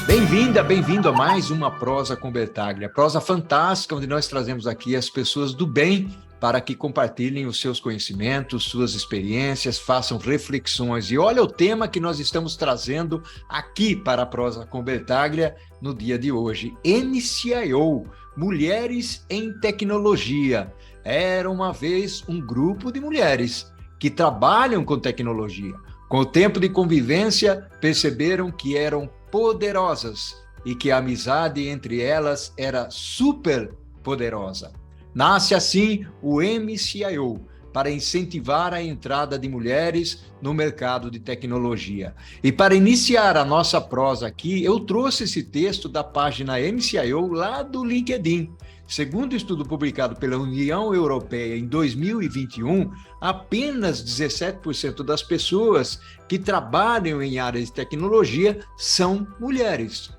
Bem-vinda, bem-vindo a mais uma Prosa com Bertaglia. Prosa fantástica, onde nós trazemos aqui as pessoas do bem para que compartilhem os seus conhecimentos, suas experiências, façam reflexões. E olha o tema que nós estamos trazendo aqui para a Prosa com Bertaglia no dia de hoje. MCIO, Mulheres em Tecnologia. Era uma vez um grupo de mulheres que trabalham com tecnologia. Com o tempo de convivência, perceberam que eram poderosas e que a amizade entre elas era super poderosa. Nasce assim o MCIO, para incentivar a entrada de mulheres no mercado de tecnologia. E para iniciar a nossa prosa aqui, eu trouxe esse texto da página MCIO lá do LinkedIn. Segundo o estudo publicado pela União Europeia em 2021, apenas 17% das pessoas que trabalham em áreas de tecnologia são mulheres.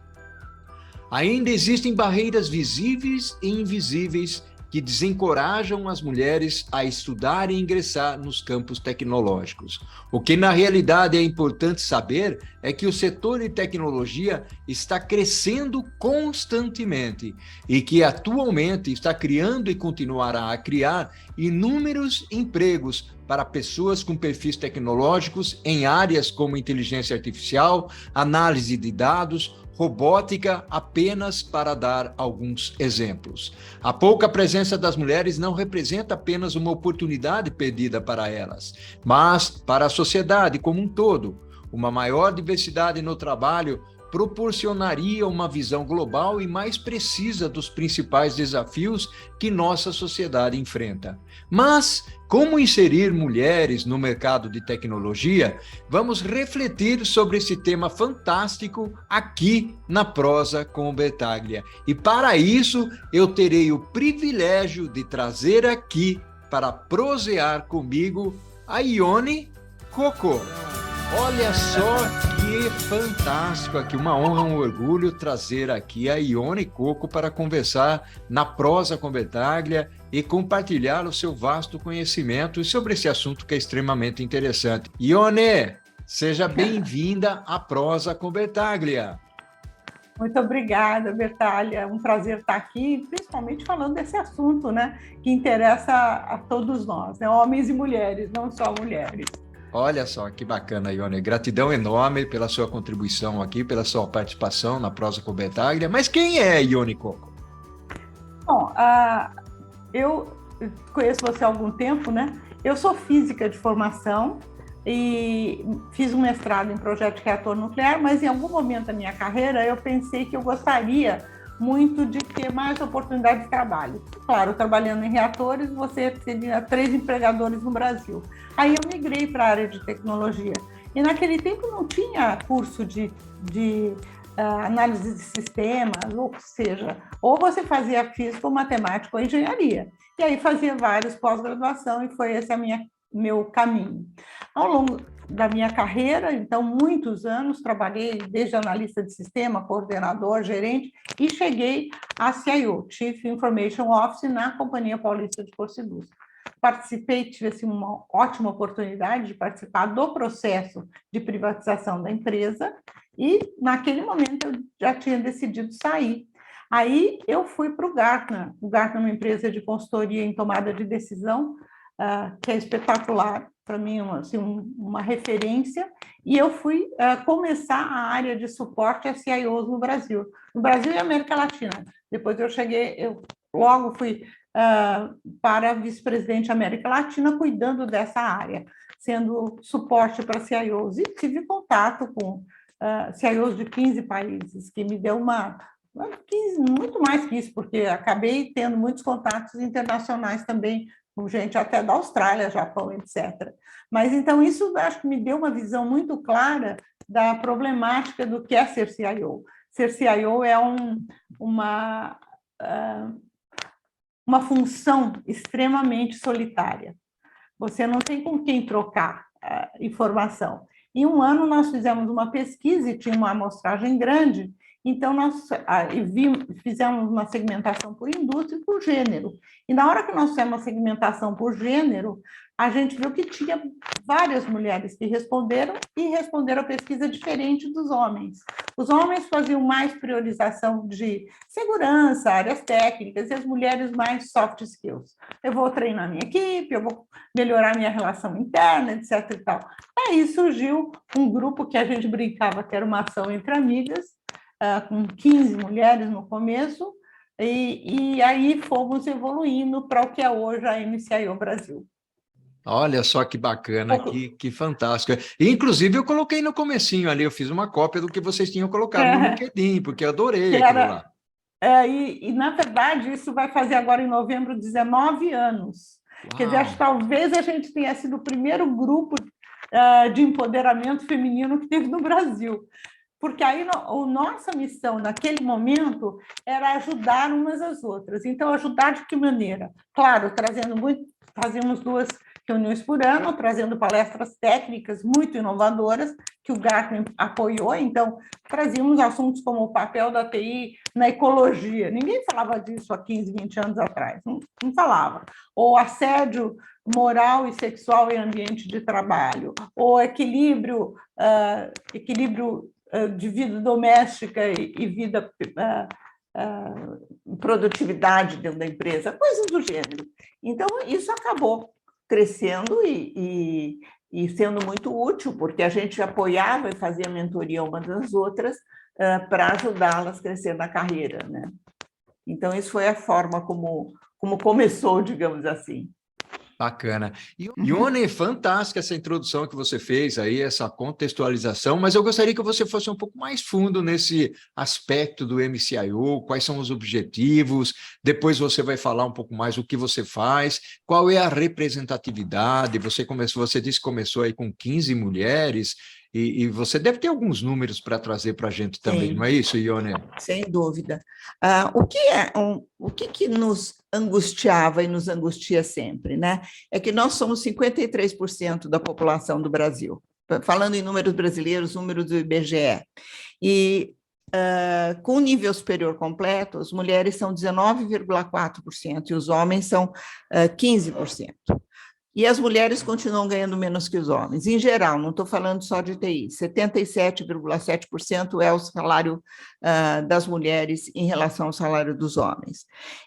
Ainda existem barreiras visíveis e invisíveis que desencorajam as mulheres a estudar e ingressar nos campos tecnológicos. O que na realidade é importante saber é que o setor de tecnologia está crescendo constantemente e que atualmente está criando e continuará a criar inúmeros empregos para pessoas com perfis tecnológicos em áreas como inteligência artificial, análise de dados, robótica, apenas para dar alguns exemplos. A pouca presença das mulheres não representa apenas uma oportunidade perdida para elas, mas para a sociedade como um todo. Uma maior diversidade no trabalho proporcionaria uma visão global e mais precisa dos principais desafios que nossa sociedade enfrenta. Mas como inserir mulheres no mercado de tecnologia? Vamos refletir sobre esse tema fantástico aqui na Prosa com Bertaglia. E para isso, eu terei o privilégio de trazer aqui para prosear comigo a Ione Coco. Olha só que fantástico aqui, uma honra, um orgulho trazer aqui a Ione Coco para conversar na Prosa com Bertaglia e compartilhar o seu vasto conhecimento sobre esse assunto que é extremamente interessante. Ione, seja bem-vinda à Prosa com Bertaglia. Muito obrigada, Bertaglia. É um prazer estar aqui, principalmente falando desse assunto, né, que interessa a todos nós, né, homens e mulheres, não só mulheres. Olha só que bacana, Ione. Gratidão enorme pela sua contribuição aqui, pela sua participação na Prosa com Bertaglia. Mas quem é Ione Coco? Bom, eu conheço você há algum tempo, né? Eu sou física de formação e fiz um mestrado em projeto de reator nuclear, mas em algum momento da minha carreira eu pensei que eu gostaria muito de ter mais oportunidade de trabalho. Claro, trabalhando em reatores, você teria 3 empregadores no Brasil. Aí eu migrei para a área de tecnologia. E naquele tempo não tinha curso de análise de sistemas, ou seja, ou você fazia física, ou matemática, ou engenharia. E aí fazia vários pós-graduação e foi esse meu caminho. Ao longo da minha carreira, então, muitos anos, trabalhei desde analista de sistema, coordenador, gerente, e cheguei a CIO, Chief Information Officer, na Companhia Paulista de Porto Seguro. Participei, tive assim, uma ótima oportunidade de participar do processo de privatização da empresa, e naquele momento eu já tinha decidido sair. Aí eu fui para o Gartner é uma empresa de consultoria em tomada de decisão, que é espetacular, para mim, assim, uma referência, e eu fui começar a área de suporte a CIOs no Brasil e América Latina. Depois eu logo fui para vice-presidente América Latina, cuidando dessa área, sendo suporte para CIOs, e tive contato com CIOs de 15 países, que me deu 15, muito mais que isso, porque acabei tendo muitos contatos internacionais também, com gente até da Austrália, Japão, etc. Mas, então, isso acho que me deu uma visão muito clara da problemática do que é ser CIO. Ser CIO é uma função extremamente solitária. Você não tem com quem trocar informação. Em um ano, nós fizemos uma pesquisa e tinha uma amostragem grande, Então, nós fizemos uma segmentação por indústria e por gênero. E na hora que nós fizemos a segmentação por gênero, a gente viu que tinha várias mulheres que responderam e responderam a pesquisa diferente dos homens. Os homens faziam mais priorização de segurança, áreas técnicas, e as mulheres mais soft skills. Eu vou treinar minha equipe, eu vou melhorar minha relação interna, etc. E tal. Aí surgiu um grupo que a gente brincava que era uma ação entre amigas, com 15 mulheres no começo, e aí fomos evoluindo para o que é hoje a MCIO Brasil. Olha só que bacana, que fantástico. E, inclusive, eu coloquei no comecinho ali, eu fiz uma cópia do que vocês tinham colocado no LinkedIn, porque eu adorei aquilo lá. Na verdade, isso vai fazer agora em novembro 19 anos. Uau. Quer dizer, acho que talvez a gente tenha sido o primeiro grupo de empoderamento feminino que teve no Brasil. Porque aí a nossa missão naquele momento era ajudar umas às outras. Então, ajudar de que maneira? Claro, fazíamos 2 reuniões por ano, trazendo palestras técnicas muito inovadoras, que o Gartner apoiou. Então, trazíamos assuntos como o papel da TI na ecologia. Ninguém falava disso há 15, 20 anos atrás, não falava. Ou assédio moral e sexual em ambiente de trabalho, ou equilíbrio de vida doméstica e vida, produtividade dentro da empresa, coisas do gênero. Então, isso acabou crescendo e sendo muito útil, porque a gente apoiava e fazia mentoria umas das outras para ajudá-las a crescer na carreira, né? Então, isso foi a forma como começou, digamos assim. Bacana. Ione, fantástica essa introdução que você fez aí, essa contextualização, mas eu gostaria que você fosse um pouco mais fundo nesse aspecto do MCIO, quais são os objetivos, depois você vai falar um pouco mais o que você faz, qual é a representatividade, você disse que começou aí com 15 mulheres, e você deve ter alguns números para trazer para a gente também, Sim, não é isso, Ione? Sem dúvida. O que nos angustiava e nos angustia sempre, né? É que nós somos 53% da população do Brasil. Falando em números brasileiros, números do IBGE. E com nível superior completo, as mulheres são 19,4% e os homens são 15%. E as mulheres continuam ganhando menos que os homens. Em geral, não estou falando só de TI, 77,7% é o salário das mulheres em relação ao salário dos homens.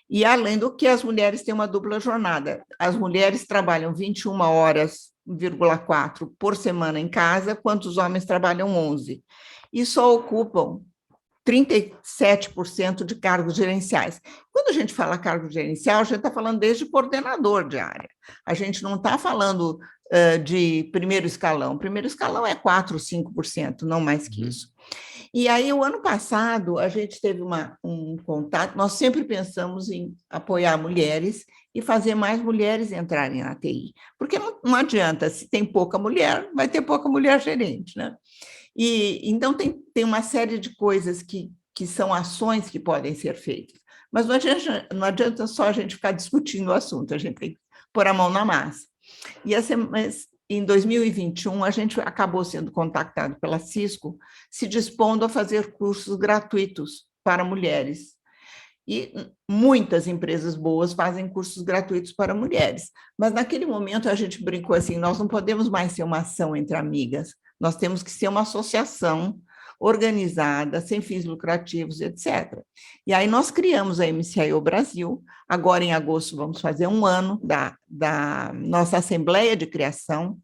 E, além do que, as mulheres têm uma dupla jornada. As mulheres trabalham 21 horas,4 por semana em casa, enquanto os homens trabalham 11. E só ocupam 37% de cargos gerenciais. Quando a gente fala cargo gerencial, a gente está falando desde coordenador de área. A gente não está falando de primeiro escalão. Primeiro escalão é 4%, 5%, não mais que isso. E aí, o ano passado, a gente teve um contato, nós sempre pensamos em apoiar mulheres e fazer mais mulheres entrarem na TI. Porque não adianta, se tem pouca mulher, vai ter pouca mulher gerente, né? E, então, tem uma série de coisas que são ações que podem ser feitas. Mas não adianta só a gente ficar discutindo o assunto, a gente tem que pôr a mão na massa. Mas em 2021, a gente acabou sendo contactado pela Cisco, se dispondo a fazer cursos gratuitos para mulheres. E muitas empresas boas fazem cursos gratuitos para mulheres. Mas, naquele momento, a gente brincou assim, nós não podemos mais ser uma ação entre amigas, nós temos que ser uma associação organizada, sem fins lucrativos, etc. E aí nós criamos a MCIO Brasil, agora em agosto vamos fazer 1 ano da nossa Assembleia de Criação.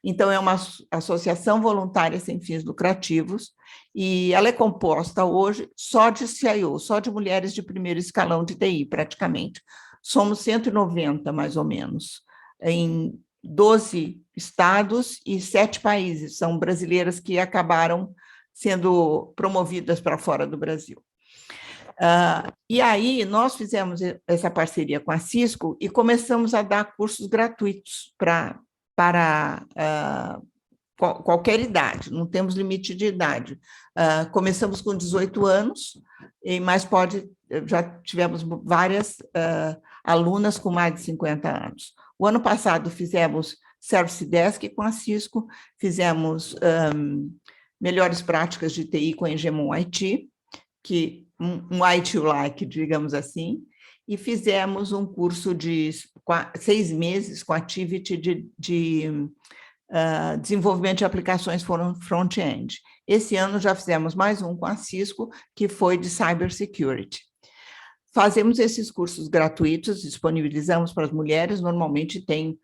Então, é uma associação voluntária sem fins lucrativos, e ela é composta hoje só de CIO, só de mulheres de primeiro escalão de TI, praticamente. Somos 190, mais ou menos, em 12 estados e 7 países, são brasileiras que acabaram sendo promovidas para fora do Brasil. E aí, nós fizemos essa parceria com a Cisco e começamos a dar cursos gratuitos para qualquer idade, não temos limite de idade. Começamos com 18 anos, mas já tivemos várias alunas com mais de 50 anos. O ano passado fizemos Service Desk com a Cisco, fizemos melhores práticas de TI com a Hegemon IT, um IT-like, digamos assim, e fizemos um curso de 6 meses com Activity de desenvolvimento de aplicações front-end. Esse ano já fizemos mais um com a Cisco, que foi de Cybersecurity. Fazemos esses cursos gratuitos, disponibilizamos para as mulheres, normalmente tem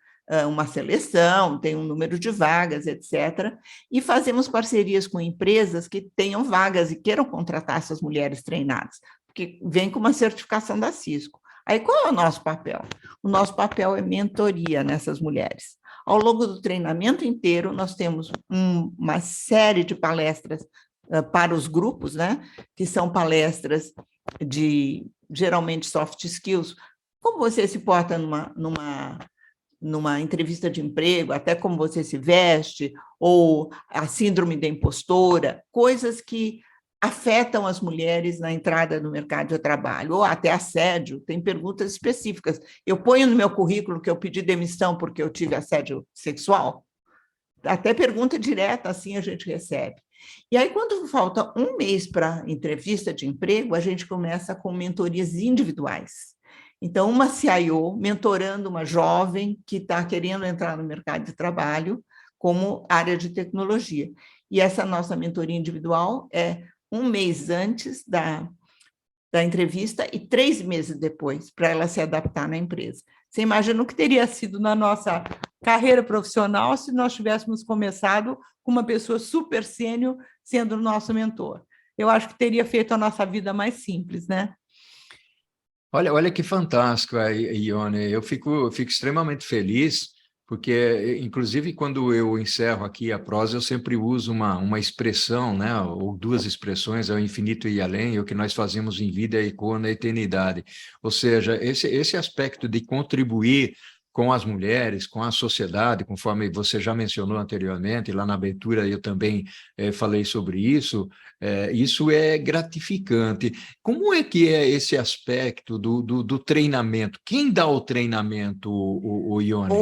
uma seleção, tem um número de vagas, etc. E fazemos parcerias com empresas que tenham vagas e queiram contratar essas mulheres treinadas, porque vem com uma certificação da Cisco. Aí, qual é o nosso papel? O nosso papel é mentoria nessas mulheres. Ao longo do treinamento inteiro, nós temos uma série de palestras para os grupos, né? Que são palestras de, geralmente, soft skills, como você se porta numa entrevista de emprego, até como você se veste, ou a síndrome da impostora, coisas que afetam as mulheres na entrada no mercado de trabalho, ou até assédio, tem perguntas específicas. Eu ponho no meu currículo que eu pedi demissão porque eu tive assédio sexual? Até pergunta direta, assim, a gente recebe. E aí, quando falta um mês para entrevista de emprego, a gente começa com mentorias individuais. Então, uma CIO mentorando uma jovem que está querendo entrar no mercado de trabalho como área de tecnologia. E essa nossa mentoria individual é um mês antes da entrevista e 3 meses depois, para ela se adaptar na empresa. Você imagina o que teria sido na nossa carreira profissional se nós tivéssemos começado com uma pessoa super sênior sendo o nosso mentor? Eu acho que teria feito a nossa vida mais simples, né? Olha que fantástico, Ione. Eu fico extremamente feliz, porque, inclusive, quando eu encerro aqui a prosa, eu sempre uso uma expressão, né, ou 2 expressões, ao infinito e além, o que nós fazemos em vida ecoa na eternidade. Ou seja, esse aspecto de contribuir com as mulheres, com a sociedade, conforme você já mencionou anteriormente, lá na abertura eu também falei sobre isso, isso é gratificante. Como é que é esse aspecto do treinamento? Quem dá o treinamento, o Ione?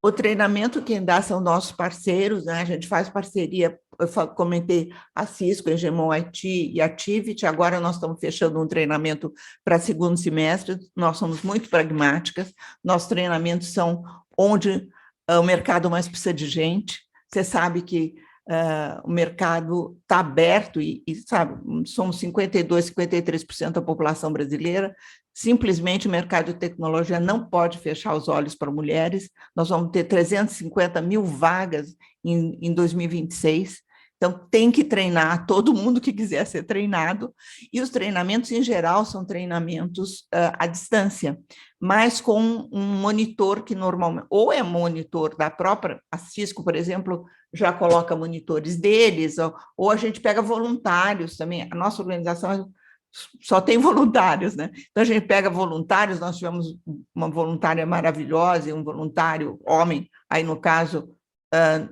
O treinamento quem dá são nossos parceiros, né? A gente faz parceria, eu comentei a Cisco, a Hegemon IT e a Activity, agora nós estamos fechando um treinamento para segundo semestre, nós somos muito pragmáticas, nossos treinamentos são onde o mercado mais precisa de gente, você sabe que o mercado está aberto e, sabe, somos 52%, 53% da população brasileira, simplesmente o mercado de tecnologia não pode fechar os olhos para mulheres, nós vamos ter 350 mil vagas em 2026, então tem que treinar todo mundo que quiser ser treinado, e os treinamentos em geral são treinamentos à distância, mas com um monitor que normalmente, ou é monitor da própria, a Cisco, por exemplo, já coloca monitores deles, ou a gente pega voluntários também, a nossa organização só tem voluntários, né? Então, a gente pega voluntários, nós tivemos uma voluntária maravilhosa e um voluntário homem, aí no caso,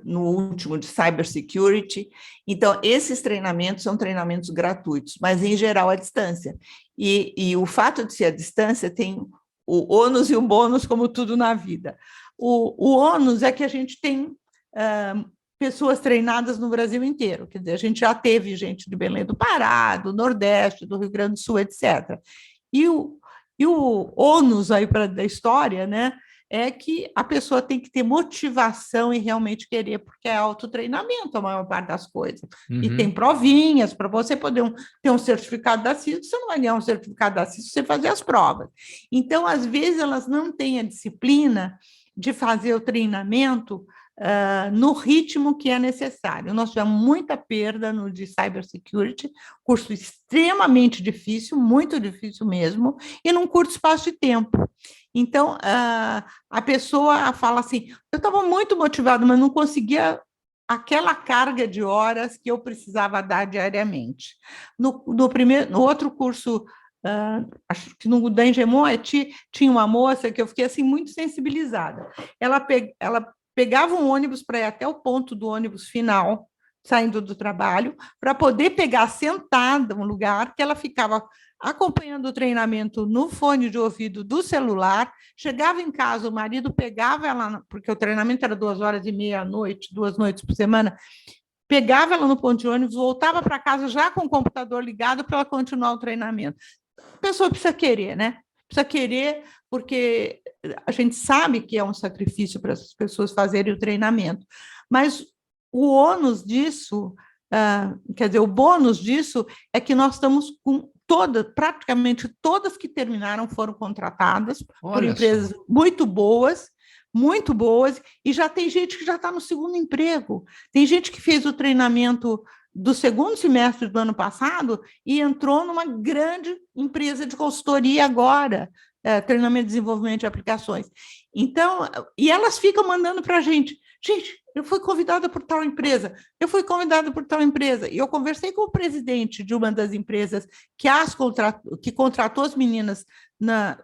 no último de Cybersecurity. Então, esses treinamentos são treinamentos gratuitos, mas em geral à distância. E o fato de ser à distância tem o ônus e o bônus, como tudo na vida. O ônus é que a gente tem pessoas treinadas no Brasil inteiro, quer dizer, a gente já teve gente de Belém do Pará, do Nordeste, do Rio Grande do Sul, etc. E o ônus aí da história, né, é que a pessoa tem que ter motivação e realmente querer, porque é autotreinamento a maior parte das coisas. Uhum. E tem provinhas para você poder ter um certificado da CISO, você não vai ganhar um certificado da CISO se você fazer as provas. Então, às vezes, elas não têm a disciplina de fazer o treinamento no ritmo que é necessário. Nós tivemos muita perda no de Cybersecurity, curso extremamente difícil, muito difícil mesmo, e num curto espaço de tempo. Então, a pessoa fala assim, eu estava muito motivada, mas não conseguia aquela carga de horas que eu precisava dar diariamente. No outro curso, acho que no da Hegemon tinha uma moça que eu fiquei assim, muito sensibilizada. Ela pegava um ônibus para ir até o ponto do ônibus final, saindo do trabalho, para poder pegar sentada um lugar que ela ficava acompanhando o treinamento no fone de ouvido do celular, chegava em casa, o marido pegava ela, porque o treinamento era 2h30 à noite, 2 noites por semana, pegava ela no ponto de ônibus, voltava para casa já com o computador ligado para ela continuar o treinamento. A pessoa precisa querer, né? Precisa querer, porque a gente sabe que é um sacrifício para as pessoas fazerem o treinamento, mas o ônus disso, quer dizer, o bônus disso é que nós estamos com praticamente todas que terminaram foram contratadas por empresas muito boas, e já tem gente que já está no segundo emprego. Tem gente que fez o treinamento do segundo semestre do ano passado e entrou numa grande empresa de consultoria agora, treinamento de desenvolvimento de aplicações. Então, e elas ficam mandando para a gente, eu fui convidada por tal empresa, e eu conversei com o presidente de uma das empresas que contratou as meninas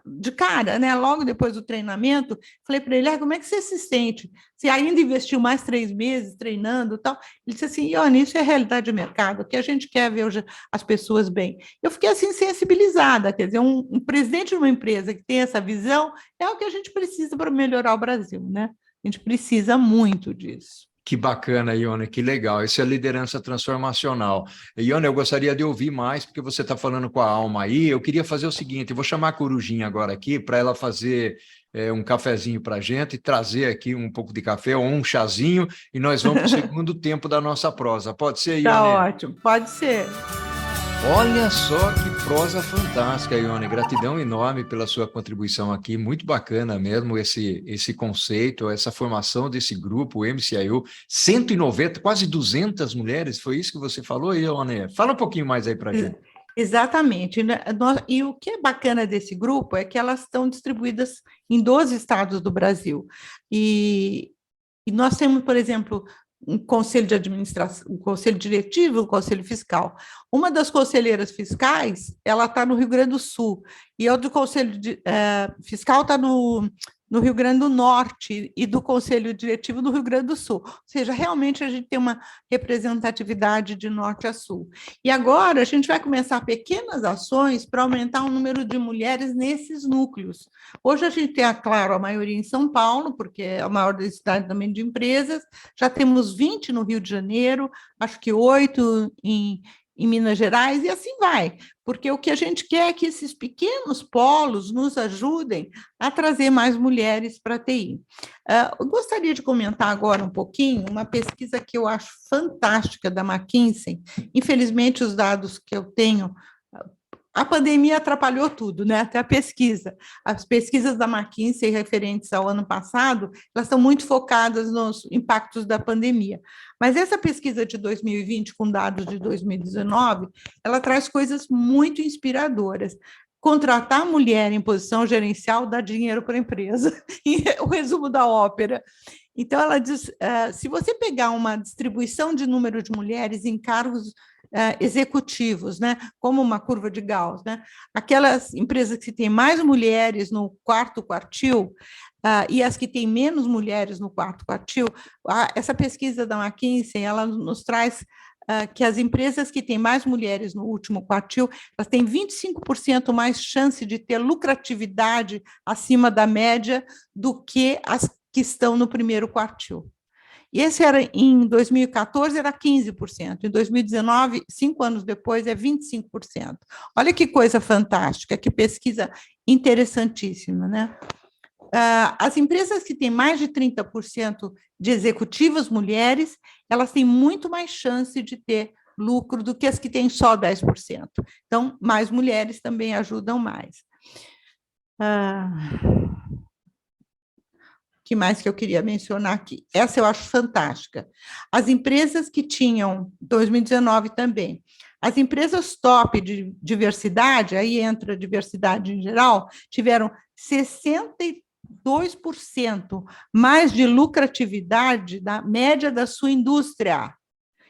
de cara, né, logo depois do treinamento. Falei para ele, como é que você se sente? Você ainda investiu mais 3 meses treinando e tal? Ele disse assim, Ione, isso é realidade de mercado, que a gente quer ver hoje as pessoas bem. Eu fiquei assim sensibilizada, quer dizer, um presidente de uma empresa que tem essa visão é o que a gente precisa para melhorar o Brasil, né? A gente precisa muito disso. Que bacana, Ione, que legal. Isso é liderança transformacional. Ione, eu gostaria de ouvir mais, porque você está falando com a Alma aí. Eu queria fazer o seguinte, eu vou chamar a Corujinha agora aqui para ela fazer um cafezinho para a gente, trazer aqui um pouco de café ou um chazinho, e nós vamos para o segundo tempo da nossa prosa. Pode ser, Ione? Tá ótimo, pode ser. Olha só que prosa fantástica, Ione. Gratidão enorme pela sua contribuição aqui. Muito bacana mesmo esse conceito, essa formação desse grupo, o MCIU. 190, quase 200 mulheres, foi isso que você falou, Ione? Fala um pouquinho mais aí para a gente. Exatamente. E o que é bacana desse grupo é que elas estão distribuídas em 12 estados do Brasil. E nós temos, por exemplo, um conselho de administração, um conselho diretivo, um conselho fiscal. Uma das conselheiras fiscais, ela está no Rio Grande do Sul, e outro conselho fiscal está no Rio Grande do Norte, e do conselho diretivo no Rio Grande do Sul. Ou seja, realmente a gente tem uma representatividade de norte a sul. E agora a gente vai começar pequenas ações para aumentar o número de mulheres nesses núcleos. Hoje a gente tem, claro, a maioria em São Paulo, porque é a maior densidade também de empresas, já temos 20 no Rio de Janeiro, acho que 8 em Minas Gerais, e assim vai, porque o que a gente quer é que esses pequenos polos nos ajudem a trazer mais mulheres para a TI. Eu gostaria de comentar agora um pouquinho uma pesquisa que eu acho fantástica da McKinsey. Infelizmente, os dados que eu tenho, a pandemia atrapalhou tudo, né? Até a pesquisa. As pesquisas da McKinsey referentes ao ano passado, elas estão muito focadas nos impactos da pandemia. Mas essa pesquisa de 2020, com dados de 2019, ela traz coisas muito inspiradoras. Contratar mulher em posição gerencial dá dinheiro para a empresa. E o resumo da ópera. Então, ela diz, se você pegar uma distribuição de número de mulheres em cargos executivos, né, como uma curva de Gauss, né, aquelas empresas que têm mais mulheres no quarto quartil e as que têm menos mulheres no quarto quartil, essa pesquisa da McKinsey, ela nos traz que as empresas que têm mais mulheres no último quartil, elas têm 25% mais chance de ter lucratividade acima da média do que as que estão no primeiro quartil. E esse era, em 2014, era 15%. Em 2019, 5 anos depois, é 25%. Olha que coisa fantástica, que pesquisa interessantíssima, né? As empresas que têm mais de 30% de executivas mulheres, elas têm muito mais chance de ter lucro do que as que têm só 10%. Então, mais mulheres também ajudam mais. Que mais que eu queria mencionar aqui? Essa eu acho fantástica. As empresas que tinham, 2019 também, as empresas top de diversidade, aí entra a diversidade em geral, tiveram 62% mais de lucratividade da média da sua indústria.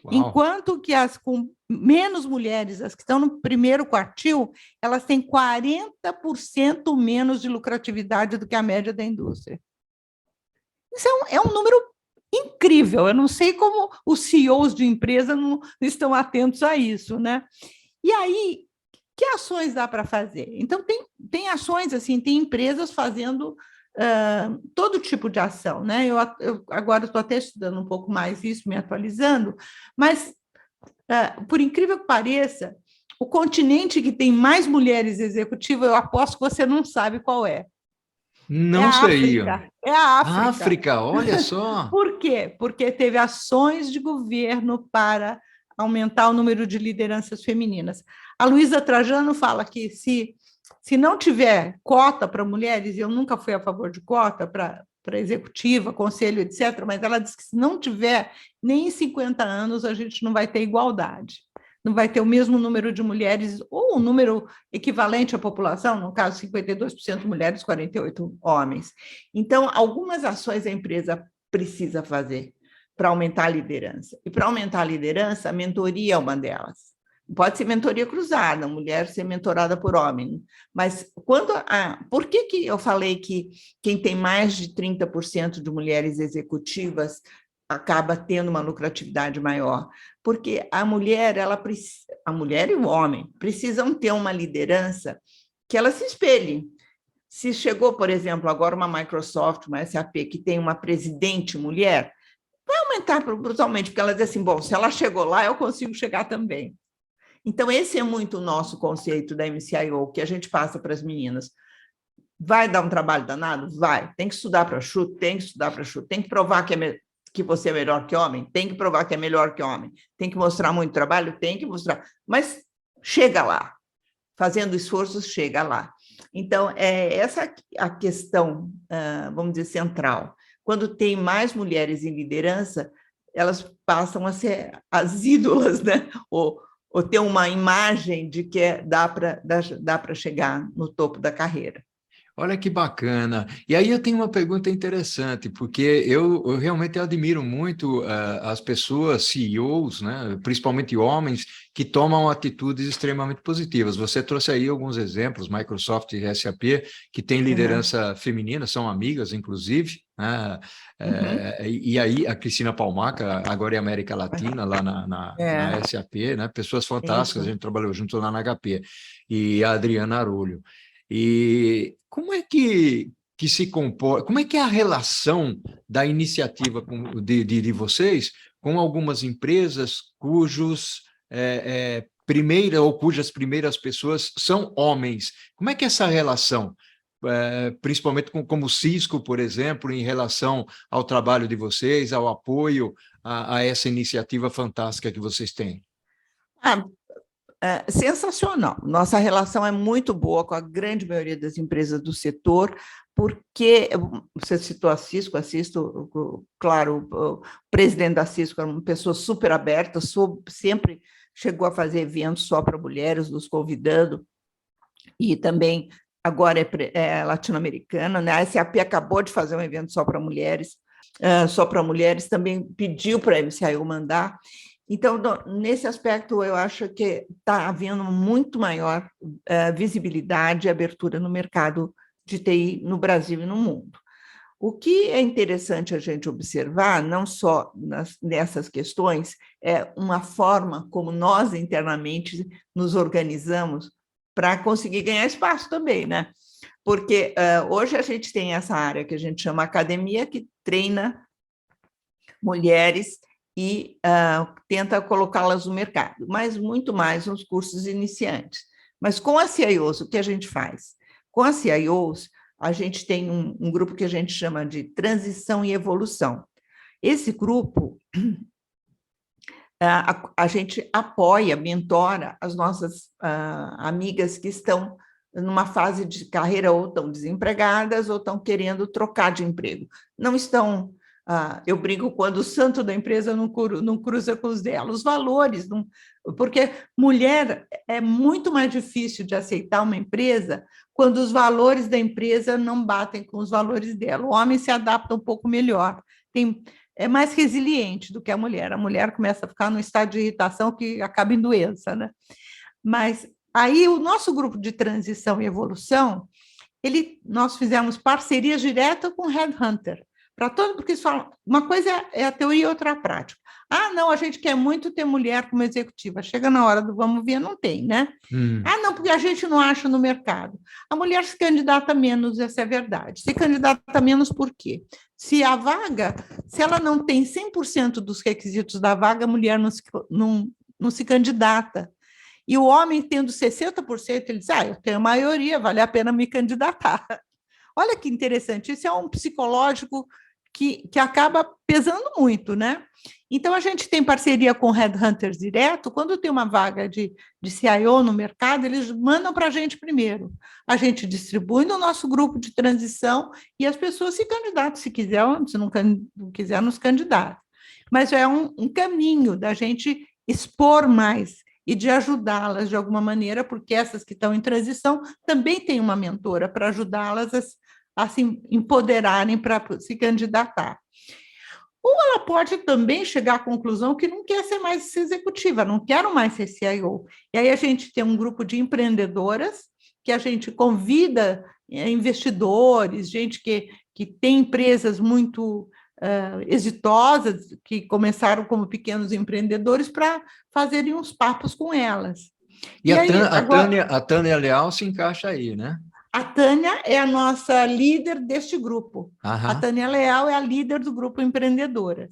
Uau. Enquanto que as com menos mulheres, as que estão no primeiro quartil, elas têm 40% menos de lucratividade do que a média da indústria. Isso é um número incrível. Eu não sei como os CEOs de empresa não estão atentos a isso, né? E aí, que ações dá para fazer? Então, tem ações assim, tem empresas fazendo todo tipo de ação, né? Eu agora estou até estudando um pouco mais isso, me atualizando, mas, por incrível que pareça, o continente que tem mais mulheres executivas, eu aposto que você não sabe qual é. É Não a sei. África. É a África. África, olha só. Por quê? Porque teve ações de governo para aumentar o número de lideranças femininas. A Luísa Trajano fala que se não tiver cota para mulheres, e eu nunca fui a favor de cota para executiva, conselho, etc., mas ela diz que se não tiver, nem em 50 anos a gente não vai ter igualdade. Não vai ter o mesmo número de mulheres, ou um número equivalente à população, no caso, 52% mulheres, 48% homens. Então, algumas ações a empresa precisa fazer para aumentar a liderança. E para aumentar a liderança, a mentoria é uma delas. Pode ser mentoria cruzada, mulher ser mentorada por homem. Mas por que eu falei que quem tem mais de 30% de mulheres executivas acaba tendo uma lucratividade maior? Porque a mulher e o homem precisam ter uma liderança que ela se espelhe. Se chegou, por exemplo, agora uma Microsoft, uma SAP, que tem uma presidente mulher, vai aumentar brutalmente, porque ela diz assim, bom, se ela chegou lá, eu consigo chegar também. Então, esse é muito o nosso conceito da MCIO, que a gente passa para as meninas. Vai dar um trabalho danado? Vai. Tem que estudar para chute, tem que estudar para chute, tem que provar que você é melhor que homem, tem que provar que é melhor que homem, tem que mostrar muito trabalho, tem que mostrar, mas chega lá. Fazendo esforços, chega lá. Então, essa a questão, vamos dizer, central. Quando tem mais mulheres em liderança, elas passam a ser as ídolas, né? Ou ter uma imagem de que dá para chegar no topo da carreira. Olha que bacana. E aí eu tenho uma pergunta interessante, porque eu realmente admiro muito as pessoas, CEOs, né, principalmente homens, que tomam atitudes extremamente positivas. Você trouxe aí alguns exemplos, Microsoft e SAP, que têm liderança feminina, são amigas, inclusive, né? E aí a Cristina Palmaca, agora é América Latina, lá na SAP, né? Pessoas fantásticas, a gente trabalhou junto lá na HP, e a Adriana Arulho. E como é que se comporta, como é que é a relação da iniciativa de vocês com algumas empresas cujas primeiras pessoas são homens? Como é que é essa relação? Principalmente como o Cisco, por exemplo, em relação ao trabalho de vocês, ao apoio a essa iniciativa fantástica que vocês têm? Sensacional. Nossa relação é muito boa com a grande maioria das empresas do setor, porque você citou a Cisco, claro, o presidente da Cisco era uma pessoa super aberta, sempre chegou a fazer eventos só para mulheres, nos convidando, e também agora é latino-americana, né? A SAP acabou de fazer um evento só para mulheres, também pediu para a MCIO mandar. Então, nesse aspecto, eu acho que está havendo muito maior visibilidade e abertura no mercado de TI no Brasil e no mundo. O que é interessante a gente observar, não só nessas questões, é uma forma como nós internamente nos organizamos para conseguir ganhar espaço também, né? Porque hoje a gente tem essa área que a gente chama academia, que treina mulheres e tenta colocá-las no mercado, mas muito mais nos cursos iniciantes. Mas com a CIOs, o que a gente faz? Com a CIOs, a gente tem um grupo que a gente chama de transição e evolução. Esse grupo, a gente apoia, mentora as nossas amigas que estão numa fase de carreira ou estão desempregadas ou estão querendo trocar de emprego. Não estão... eu brinco quando o santo da empresa não cruza com os dela. Os valores, porque mulher é muito mais difícil de aceitar uma empresa quando os valores da empresa não batem com os valores dela. O homem se adapta um pouco melhor, é mais resiliente do que a mulher. A mulher começa a ficar num estado de irritação que acaba em doença, né? Mas aí o nosso grupo de transição e evolução, nós fizemos parcerias diretas com o Headhunter, porque eles falam, uma coisa é a teoria e outra a prática. Ah, não, a gente quer muito ter mulher como executiva. Chega na hora do vamos ver, não tem, né? Ah, não, porque a gente não acha no mercado. A mulher se candidata menos, essa é a verdade. Se candidata menos por quê? Se a vaga, se ela não tem 100% dos requisitos da vaga, a mulher não se candidata. E o homem, tendo 60%, ele diz, eu tenho a maioria, vale a pena me candidatar. Olha que interessante, isso é um psicológico que acaba pesando muito, né? Então, a gente tem parceria com headhunters direto, quando tem uma vaga de CIO no mercado, eles mandam para a gente primeiro. A gente distribui no nosso grupo de transição e as pessoas se candidatam, se quiser, se não quiser, nos candidatam. Mas é um caminho da gente expor mais e de ajudá-las de alguma maneira, porque essas que estão em transição também têm uma mentora para ajudá-las a se empoderarem para se candidatar. Ou ela pode também chegar à conclusão que não quer ser mais executiva, não quero mais ser CIO. E aí a gente tem um grupo de empreendedoras que a gente convida investidores, gente que tem empresas muito exitosas, que começaram como pequenos empreendedores, para fazerem uns papos com elas. E a Tânia Leal se encaixa aí, né? A Tânia é a nossa líder deste grupo. Aham. A Tânia Leal é a líder do grupo Empreendedoras.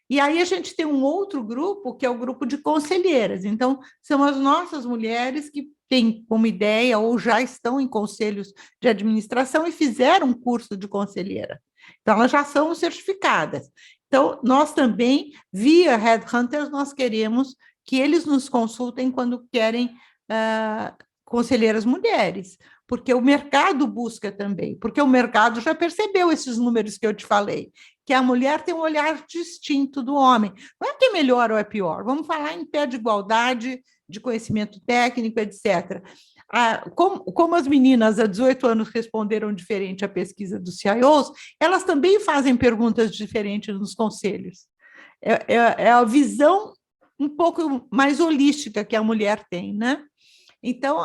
E aí a gente tem um outro grupo, que é o grupo de conselheiras. Então, são as nossas mulheres que têm como ideia ou já estão em conselhos de administração e fizeram um curso de conselheira. Então, elas já são certificadas. Então, nós também, via Headhunters, nós queremos que eles nos consultem quando querem conselheiras mulheres, porque o mercado busca também, porque o mercado já percebeu esses números que eu te falei, que a mulher tem um olhar distinto do homem. Não é que é melhor ou é pior, vamos falar em pé de igualdade, de conhecimento técnico, etc. Como as meninas há 18 anos responderam diferente à pesquisa dos CIOs, elas também fazem perguntas diferentes nos conselhos. É a visão um pouco mais holística que a mulher tem, né? Então,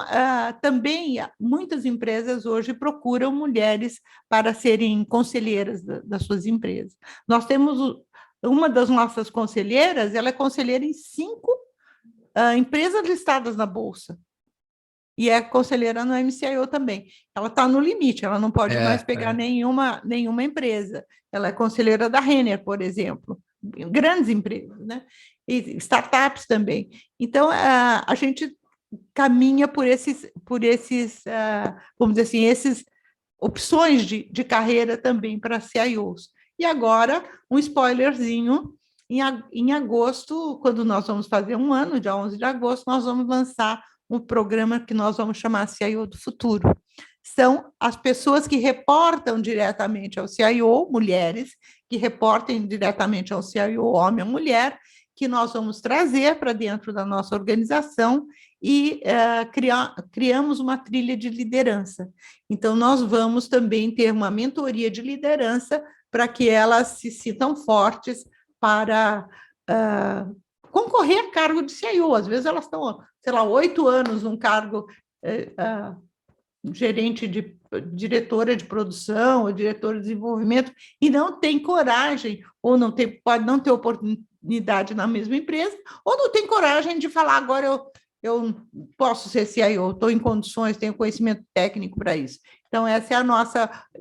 também muitas empresas hoje procuram mulheres para serem conselheiras das suas empresas. Nós temos uma das nossas conselheiras, ela é conselheira em 5 empresas listadas na Bolsa. E é conselheira no MCIO também. Ela está no limite, ela não pode mais pegar nenhuma empresa. Ela é conselheira da Renner, por exemplo, grandes empresas, né? E startups também. Então, a gente caminha por esses vamos dizer assim, essas opções de carreira também para CIOs. E agora, um spoilerzinho, em agosto, quando nós vamos fazer um ano, dia 11 de agosto, nós vamos lançar um programa que nós vamos chamar CIO do Futuro. São as pessoas que reportam diretamente ao CIO, mulheres, que reportem diretamente ao CIO, homem ou mulher, que nós vamos trazer para dentro da nossa organização e criamos uma trilha de liderança. Então, nós vamos também ter uma mentoria de liderança para que elas se sintam fortes para concorrer a cargo de CIO. Às vezes elas estão, sei lá, 8 anos num cargo gerente de diretora de produção ou diretora de desenvolvimento e não tem coragem, ou pode não ter oportunidade na mesma empresa, ou não tem coragem de falar, agora eu posso ser CIO, estou em condições, tenho conhecimento técnico para isso. Então,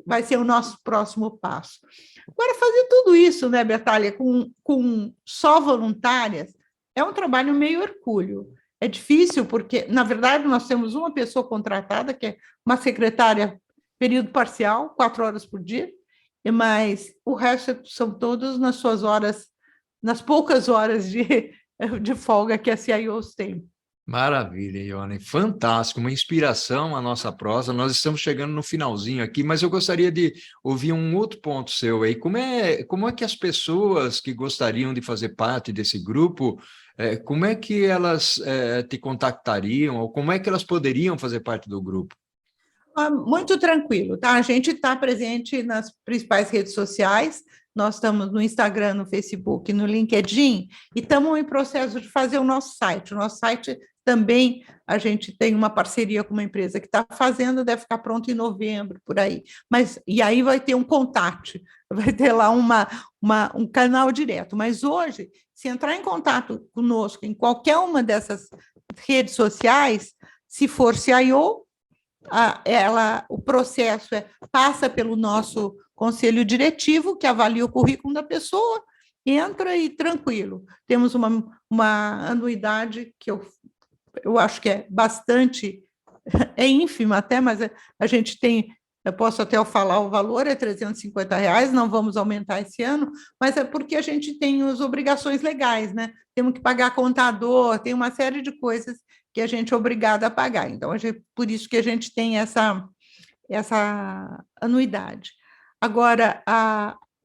vai ser o nosso próximo passo. Agora, fazer tudo isso, né, Bertália, com só voluntárias, é um trabalho meio hercúleo. É difícil, porque, na verdade, nós temos uma pessoa contratada, que é uma secretária período parcial, 4 horas por dia, mas o resto são todos nas suas horas, nas poucas horas de folga que a CIOs têm. Maravilha, Ione, fantástico, uma inspiração a nossa prosa. Nós estamos chegando no finalzinho aqui, mas eu gostaria de ouvir um outro ponto seu aí. Como é que as pessoas que gostariam de fazer parte desse grupo, como é que elas te contactariam, ou como é que elas poderiam fazer parte do grupo? Muito tranquilo, tá? A gente está presente nas principais redes sociais, nós estamos no Instagram, no Facebook, no LinkedIn, e estamos em processo de fazer o nosso site. O nosso site também a gente tem uma parceria com uma empresa que está fazendo, deve ficar pronto em novembro, por aí. E aí vai ter um contato, vai ter lá um canal direto. Mas hoje, se entrar em contato conosco em qualquer uma dessas redes sociais, se for CIO, o processo passa pelo nosso conselho diretivo, que avalia o currículo da pessoa, entra e tranquilo. Temos uma anuidade que eu acho que é bastante, é ínfima até, mas a gente tem, eu posso até falar o valor, é R$350, não vamos aumentar esse ano, mas é porque a gente tem as obrigações legais, né? Temos que pagar contador, tem uma série de coisas que a gente é obrigado a pagar. Então, por isso que a gente tem essa anuidade. Agora,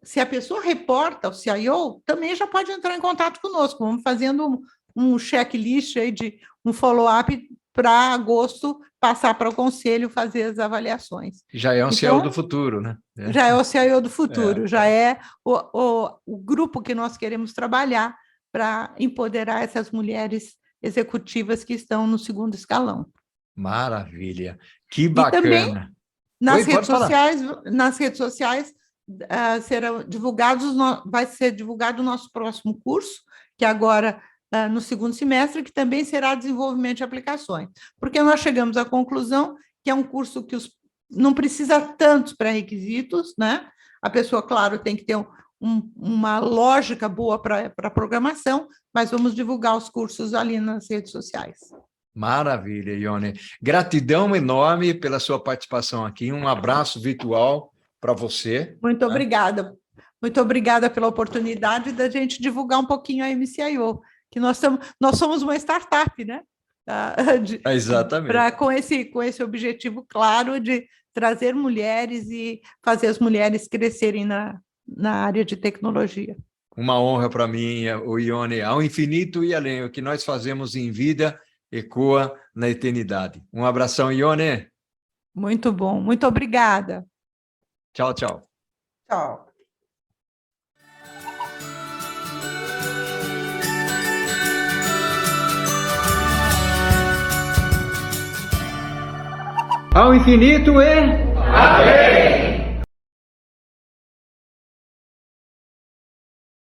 se a pessoa reporta ao CIO, também já pode entrar em contato conosco. Vamos fazendo um checklist aí de um follow-up para agosto passar para o conselho fazer as avaliações. Já é um CIO do futuro, né? Já é o CIO do futuro, já é o grupo que nós queremos trabalhar para empoderar essas mulheres executivas que estão no segundo escalão. Maravilha, que bacana. E também, nas redes sociais serão divulgados, vai ser divulgado o nosso próximo curso, que agora no segundo semestre, que também será desenvolvimento de aplicações, porque nós chegamos à conclusão que é um curso que não precisa tantos pré-requisitos, né? A pessoa, claro, tem que ter uma lógica boa para a programação, mas vamos divulgar os cursos ali nas redes sociais. Maravilha, Ione. Gratidão enorme pela sua participação aqui, um abraço virtual para você. Muito obrigada. Muito obrigada pela oportunidade da gente divulgar um pouquinho a MCIO, que nós somos uma startup, né? Exatamente. Com esse objetivo claro de trazer mulheres e fazer as mulheres crescerem na área de tecnologia. Uma honra para mim, Ione, ao infinito e além. O que nós fazemos em vida ecoa na eternidade. Um abração, Ione. Muito bom, muito obrigada. Tchau, tchau. Tchau. Ao infinito e... Amém!